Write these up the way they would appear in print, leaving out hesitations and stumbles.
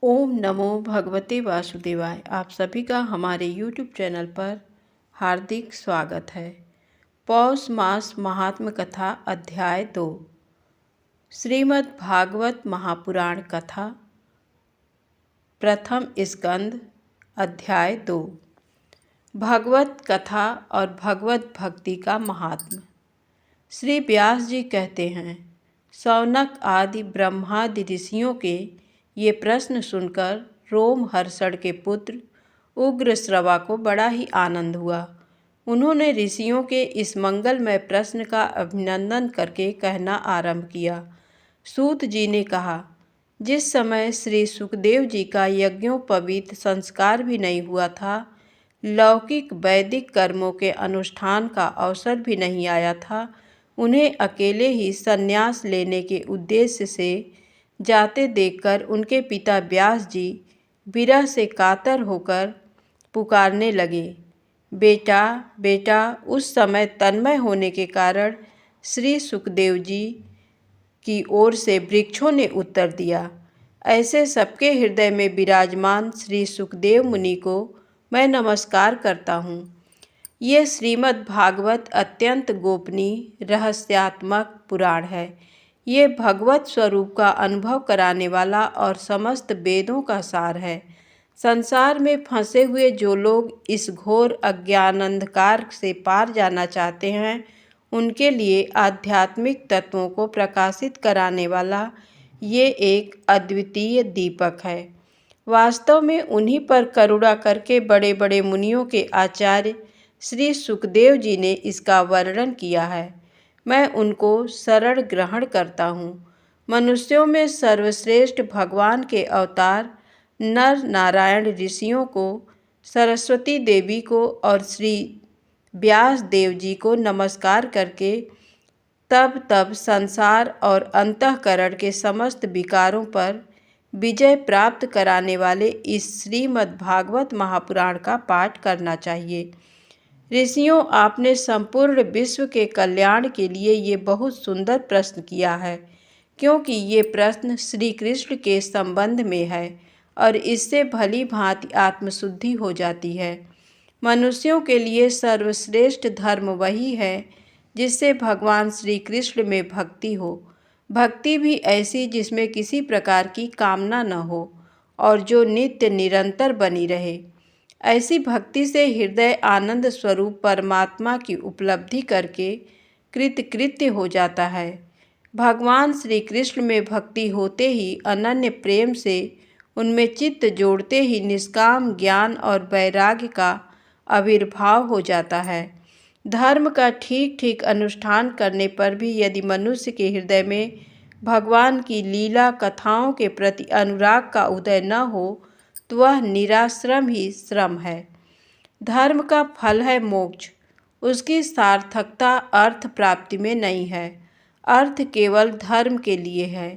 ओम नमो भगवते वासुदेवाय। आप सभी का हमारे YouTube चैनल पर हार्दिक स्वागत है। पौष मास महात्म कथा अध्याय 2। श्रीमद् भागवत महापुराण कथा प्रथम स्कंद अध्याय 2। भगवत कथा और भगवत भक्ति का महात्म। श्री व्यास जी कहते हैं, शौनक आदि ब्रह्मादि ऋषियों के ये प्रश्न सुनकर रोमहर्षण के पुत्र उग्रश्रवा को बड़ा ही आनंद हुआ। उन्होंने ऋषियों के इस मंगलमय प्रश्न का अभिनंदन करके कहना आरंभ किया। सूत जी ने कहा, जिस समय श्री सुखदेव जी का यज्ञोपवीत संस्कार भी नहीं हुआ था, लौकिक वैदिक कर्मों के अनुष्ठान का अवसर भी नहीं आया था, उन्हें अकेले ही संन्यास लेने के उद्देश्य से जाते देखकर उनके पिता व्यास जी विरह से कातर होकर पुकारने लगे, बेटा बेटा। उस समय तन्मय होने के कारण श्री सुखदेव जी की ओर से वृक्षों ने उत्तर दिया, ऐसे सबके हृदय में विराजमान श्री सुखदेव मुनि को मैं नमस्कार करता हूँ। ये श्रीमद् भागवत अत्यंत गोपनीय रहस्यात्मक पुराण है। ये भगवत स्वरूप का अनुभव कराने वाला और समस्त वेदों का सार है। संसार में फंसे हुए जो लोग इस घोर अज्ञानांधकार से पार जाना चाहते हैं, उनके लिए आध्यात्मिक तत्वों को प्रकाशित कराने वाला ये एक अद्वितीय दीपक है। वास्तव में उन्हीं पर करुणा करके बड़े बड़े मुनियों के आचार्य श्री सुखदेव जी ने इसका वर्णन किया है। मैं उनको शरण ग्रहण करता हूँ। मनुष्यों में सर्वश्रेष्ठ भगवान के अवतार नर नारायण ऋषियों को, सरस्वती देवी को और श्री व्यास देव जी को नमस्कार करके तब संसार और अंतःकरण के समस्त विकारों पर विजय प्राप्त कराने वाले इस श्रीमद् भागवत महापुराण का पाठ करना चाहिए। ऋषियों, आपने संपूर्ण विश्व के कल्याण के लिए ये बहुत सुंदर प्रश्न किया है, क्योंकि ये प्रश्न श्री कृष्ण के संबंध में है और इससे भली भांति आत्मशुद्धि हो जाती है। मनुष्यों के लिए सर्वश्रेष्ठ धर्म वही है जिससे भगवान श्री कृष्ण में भक्ति हो। भक्ति भी ऐसी जिसमें किसी प्रकार की कामना न हो और जो नित्य निरंतर बनी रहे। ऐसी भक्ति से हृदय आनंद स्वरूप परमात्मा की उपलब्धि करके कृतकृत्य हो जाता है। भगवान श्री कृष्ण में भक्ति होते ही अनन्य प्रेम से उनमें चित्त जोड़ते ही निष्काम ज्ञान और वैराग्य का आविर्भाव हो जाता है। धर्म का ठीक ठीक अनुष्ठान करने पर भी यदि मनुष्य के हृदय में भगवान की लीला कथाओं के प्रति अनुराग का उदय न हो तो वह निराश्रम ही श्रम है। धर्म का फल है मोक्ष। उसकी सार्थकता अर्थ प्राप्ति में नहीं है। अर्थ केवल धर्म के लिए है।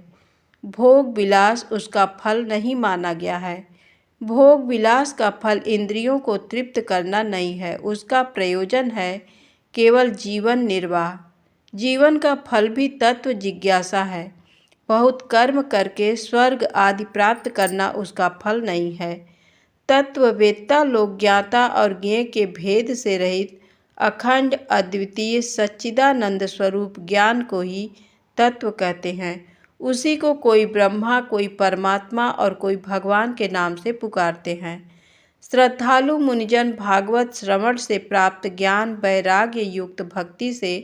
भोग विलास उसका फल नहीं माना गया है। भोग विलास का फल इंद्रियों को तृप्त करना नहीं है। उसका प्रयोजन है केवल जीवन निर्वाह। जीवन का फल भी तत्व जिज्ञासा है। बहुत कर्म करके स्वर्ग आदि प्राप्त करना उसका फल नहीं है। तत्ववेत्ता लोग ज्ञाता और ज्ञेय के भेद से रहित अखंड अद्वितीय सच्चिदानंद स्वरूप ज्ञान को ही तत्व कहते हैं। उसी को कोई ब्रह्मा, कोई परमात्मा और कोई भगवान के नाम से पुकारते हैं। श्रद्धालु मुनिजन भागवत श्रवण से प्राप्त ज्ञान वैराग्य युक्त भक्ति से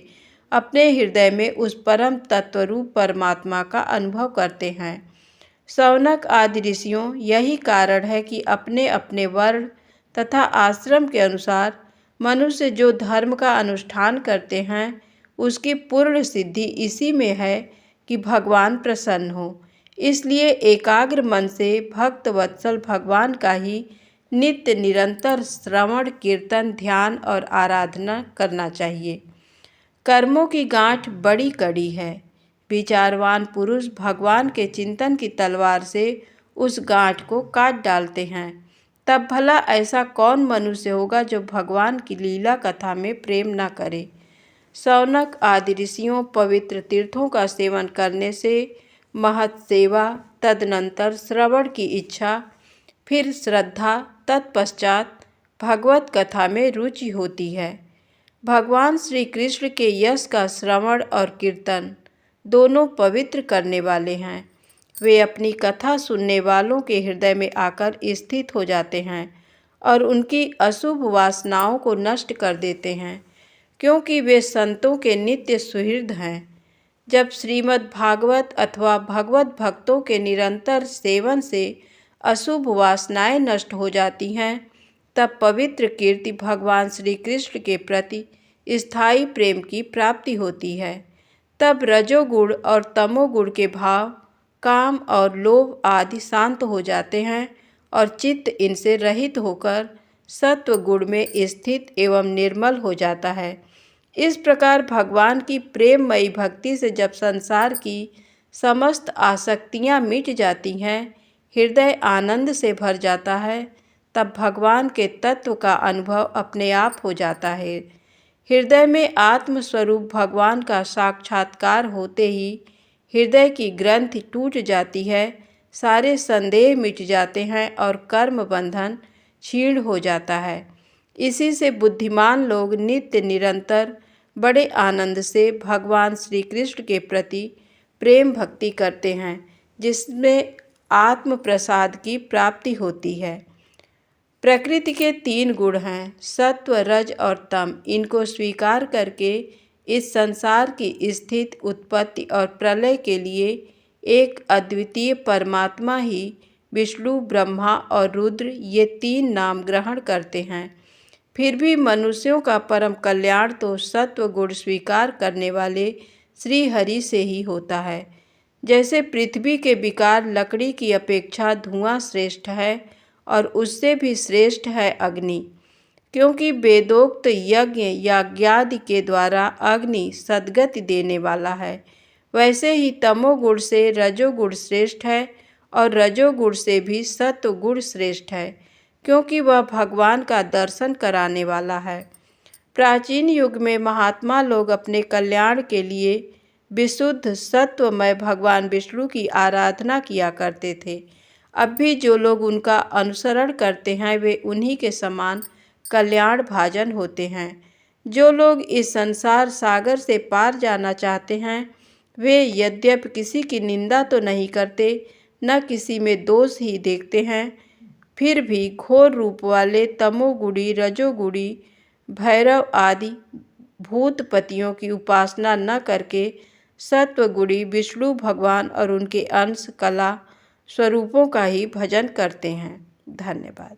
अपने हृदय में उस परम तत्वरूप परमात्मा का अनुभव करते हैं। शौनक आदि ऋषियों, यही कारण है कि अपने अपने वर्ण तथा आश्रम के अनुसार मनुष्य जो धर्म का अनुष्ठान करते हैं, उसकी पूर्ण सिद्धि इसी में है कि भगवान प्रसन्न हो। इसलिए एकाग्र मन से भक्त वत्सल भगवान का ही नित्य निरंतर श्रवण कीर्तन ध्यान और आराधना करना चाहिए। कर्मों की गांठ बड़ी कड़ी है। विचारवान पुरुष भगवान के चिंतन की तलवार से उस गांठ को काट डालते हैं। तब भला ऐसा कौन मनुष्य होगा जो भगवान की लीला कथा में प्रेम न करे। शौनक आदि ऋषियों पवित्र तीर्थों का सेवन करने से महत् सेवा, तदनंतर श्रवण की इच्छा, फिर श्रद्धा, तत्पश्चात भगवत कथा में रुचि होती है। भगवान श्री कृष्ण के यश का श्रवण और कीर्तन दोनों पवित्र करने वाले हैं। वे अपनी कथा सुनने वालों के हृदय में आकर स्थित हो जाते हैं और उनकी अशुभ वासनाओं को नष्ट कर देते हैं, क्योंकि वे संतों के नित्य सुहृद हैं। जब श्रीमद् भागवत अथवा भगवत भक्तों के निरंतर सेवन से अशुभ वासनाएं नष्ट हो जाती हैं, तब पवित्र कीर्ति भगवान श्री कृष्ण के प्रति स्थायी प्रेम की प्राप्ति होती है। तब रजोगुण और तमोगुण के भाव, काम और लोभ आदि शांत हो जाते हैं और चित्त इनसे रहित होकर सत्व गुण में स्थित एवं निर्मल हो जाता है। इस प्रकार भगवान की प्रेममयी भक्ति से जब संसार की समस्त आसक्तियां मिट जाती हैं, हृदय आनंद से भर जाता है, तब भगवान के तत्व का अनुभव अपने आप हो जाता है। हृदय में आत्मस्वरूप भगवान का साक्षात्कार होते ही हृदय की ग्रंथि टूट जाती है, सारे संदेह मिट जाते हैं और कर्म बंधन क्षीण हो जाता है। इसी से बुद्धिमान लोग नित्य निरंतर बड़े आनंद से भगवान श्री कृष्ण के प्रति प्रेम भक्ति करते हैं, जिसमें आत्म प्रसाद की प्राप्ति होती है। प्रकृति के 3 गुण हैं, सत्व, रज और तम। इनको स्वीकार करके इस संसार की स्थिति, उत्पत्ति और प्रलय के लिए एक अद्वितीय परमात्मा ही विष्णु, ब्रह्मा और रुद्र ये 3 नाम ग्रहण करते हैं। फिर भी मनुष्यों का परम कल्याण तो सत्व गुण स्वीकार करने वाले श्री हरि से ही होता है। जैसे पृथ्वी के विकार लकड़ी की अपेक्षा धुआं श्रेष्ठ है और उससे भी श्रेष्ठ है अग्नि, क्योंकि वेदोक्त यज्ञ याज्ञादि के द्वारा अग्नि सद्गति देने वाला है, वैसे ही तमोगुण से रजोगुण श्रेष्ठ है और रजोगुण से भी सत्वगुण श्रेष्ठ है, क्योंकि वह भगवान का दर्शन कराने वाला है। प्राचीन युग में महात्मा लोग अपने कल्याण के लिए विशुद्ध सत्वमय भगवान विष्णु की आराधना किया करते थे। अब भी जो लोग उनका अनुसरण करते हैं, वे उन्हीं के समान कल्याण भाजन होते हैं। जो लोग इस संसार सागर से पार जाना चाहते हैं, वे यद्यपि किसी की निंदा तो नहीं करते, न किसी में दोष ही देखते हैं, फिर भी घोर रूप वाले तमोगुणी, रजोगुणी, भैरव आदि भूतपतियों की उपासना न करके सत्वगुणी विष्णु भगवान और उनके अंश कला स्वरूपों का ही भजन करते हैं। धन्यवाद।